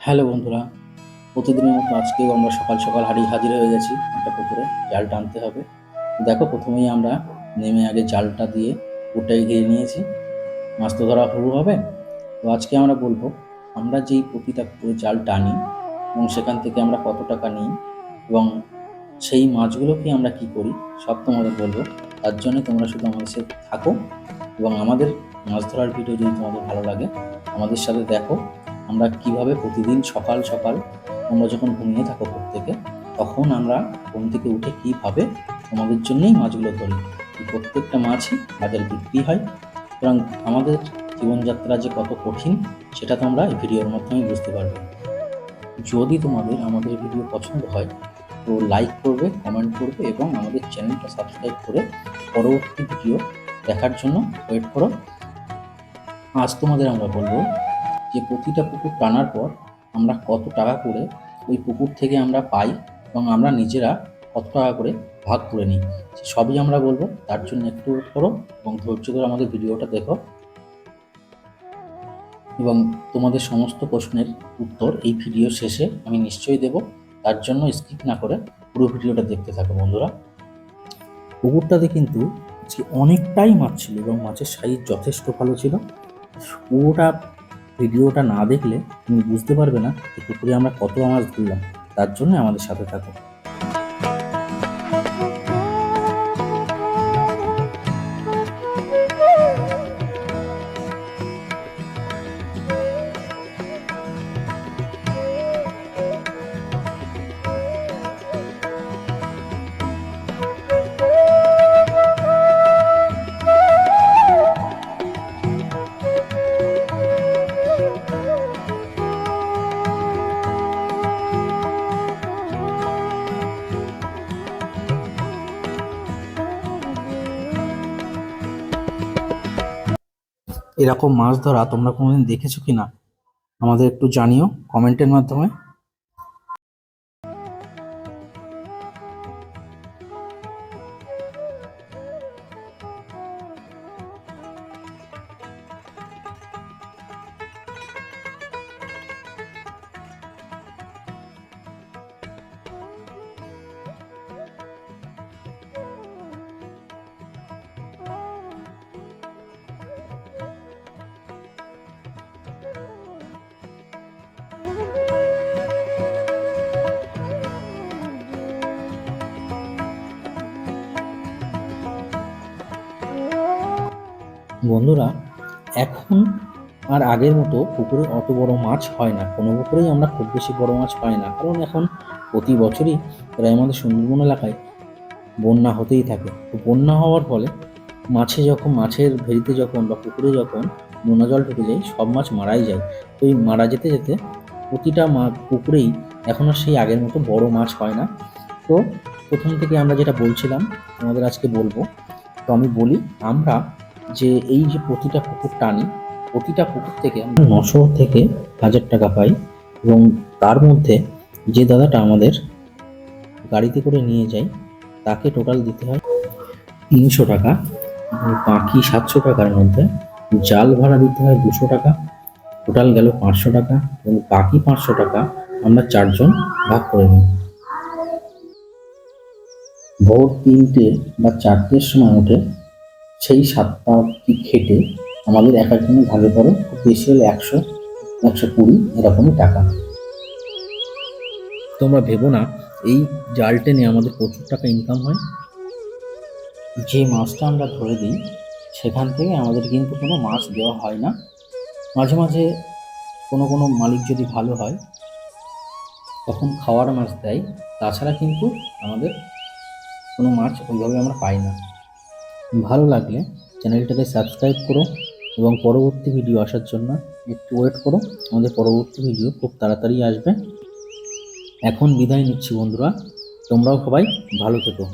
Hello বন্ধুরা, প্রতিদিনের মতো আজকেও আমরা সকাল সকাল হাজির হয়ে গেছি একটা পুকুরে। জাল টানতে হবে। দেখো, প্রথমেই আমরা নেমে আগে জালটা দিয়ে পুকুরটাকে ঘিরে নিয়েছি। মাছ তো ধরা শুরু হবে। তো আজকে আমরা বলবো আমরা যেই প্রতিটা পুকুরে জাল টানি এবং সেখান থেকে আমরা কত টাকা নিই এবং সেই মাছগুলোকে আমরা কি করি সব তোমাদের বলবো। তার জন্য তোমরা শুধু আমাদের সাথে থাকো এবং আমাদের মাছ ধরার ভিডিও যদি তোমাদের ভালো লাগে আমাদের সাথে দেখো আমরা কিভাবে প্রতিদিন সকাল সকাল তোমরা যখন ঘুমিয়ে থাকো প্রত্যেকে, তখন আমরা ঘুম থেকে উঠে কীভাবে তোমাদের জন্যই মাছগুলো ধরি। এই প্রত্যেকটা মাছই বাজারে বিক্রি হয়। সুতরাং আমাদের জীবনযাত্রা যে কত কঠিন সেটা তোমরা এই ভিডিওর মাধ্যমে বুঝতে পারবে। যদি তোমাদের আমাদের ভিডিও পছন্দ হয় তো লাইক করবে, কমেন্ট করবে এবং আমাদের চ্যানেলটা সাবস্ক্রাইব করে পরবর্তী ভিডিও দেখার জন্য ওয়েট করো। আজ তোমাদের আমরা বলবো যে প্রতিটা পুকুর টানার পর আমরা কত টাকা করে ওই পুকুর থেকে আমরা পাই এবং আমরা নিজেরা কত টাকা করে ভাগ করে নিই, সবই আমরা বলবো। তার জন্য একটু ওয়েট করো এবং ধৈর্য ধরে আমাদের ভিডিওটা দেখো এবং তোমাদের সমস্ত প্রশ্নের উত্তর এই ভিডিও শেষে আমি নিশ্চয়ই দেব। তার জন্য স্কিপ না করে পুরো ভিডিওটা দেখতে থাকো বন্ধুরা। পুকুরটাতে কিন্তু অনেকটাই মাছ ছিল এবং মাছের সাইজ যথেষ্ট ভালো ছিল। পুরোটা ভিডিওটা না দেখলে তুমি বুঝতে পারবে না যে পুকুরে আমরা কত মাছ ধরলাম। তার জন্য আমাদের সাথে থাকো। এরকম মাছ ধরা তোমরা কোনোদিন দেখেছো কিনা আমাদের একটু জানিও কমেন্টের মাধ্যমে। বন্ধুরা, এখন আর আগের মতো পুকুরে অত বড় মাছ হয় না। কোনো পুকুরেই আমরা খুব বেশি বড় মাছ পাই না, কারণ এখন প্রতি বছরই প্রায় আমাদের সুন্দরবন এলাকায় বন্যা হতেই থাকে। তো বন্যা হওয়ার ফলে মাছের ভেড়িতে যখন বা পুকুরে যখন নোনা জল ঢুকে যায় সব মাছ মারাই যায়। তো এই মারা যেতে যেতে প্রতিটা পুকুরেই এখন আর সেই আগের মতো বড় মাছ হয় না। তো প্রথম থেকে আমরা যেটা বলছিলাম আমাদের আজকে বলবো। তো আমি বলি, আমরা যে এই যে প্রতিটা পুকুর টানি, প্রতিটা পুকুর থেকে আমরা 900 থেকে 1000 টাকা পাই এবং তার মধ্যে যে দাদাটা আমাদের গাড়িতে করে নিয়ে যায় তাকে টোটাল দিতে হয় 300 টাকা। বাকি 700 টাকার মধ্যে জাল ভাড়া দিতে হয় 200 টাকা। টোটাল গেল 500 টাকা এবং বাকি 500 টাকা আমরা 4 জন ভাগ করে নিই। ভোর 3টে বা 4টের সময় উঠে সেই 7টা অবধি খেটে আমাদের এক একজনের ভাগে পড়ে খুব বেশি হলে 100-120 এরকমই টাকা। তোমরা ভেবো না এই জাল টেনে আমাদের প্রচুর টাকা ইনকাম হয়। যে মাছটা আমরা ধরে দিই সেখান থেকে আমাদের কিন্তু কোনো মাছ দেওয়া হয় না। মাঝে মাঝে কোনো মালিক যদি ভালো হয় তখন খাওয়ার মাছ দেয়, তাছাড়া কিন্তু আমাদের কোনো মাছ ওইভাবে আমরা পাই না। ভালো লাগলে চ্যানেলটাকে সাবস্ক্রাইব করো এবং পরবর্তী ভিডিও আসার জন্য একটু ওয়েট করো। আমাদের পরবর্তী ভিডিও খুব তাড়াতাড়ি আসবে। এখন বিদায় নিচ্ছি বন্ধুরা, তোমরাও সবাই ভালো থেকো।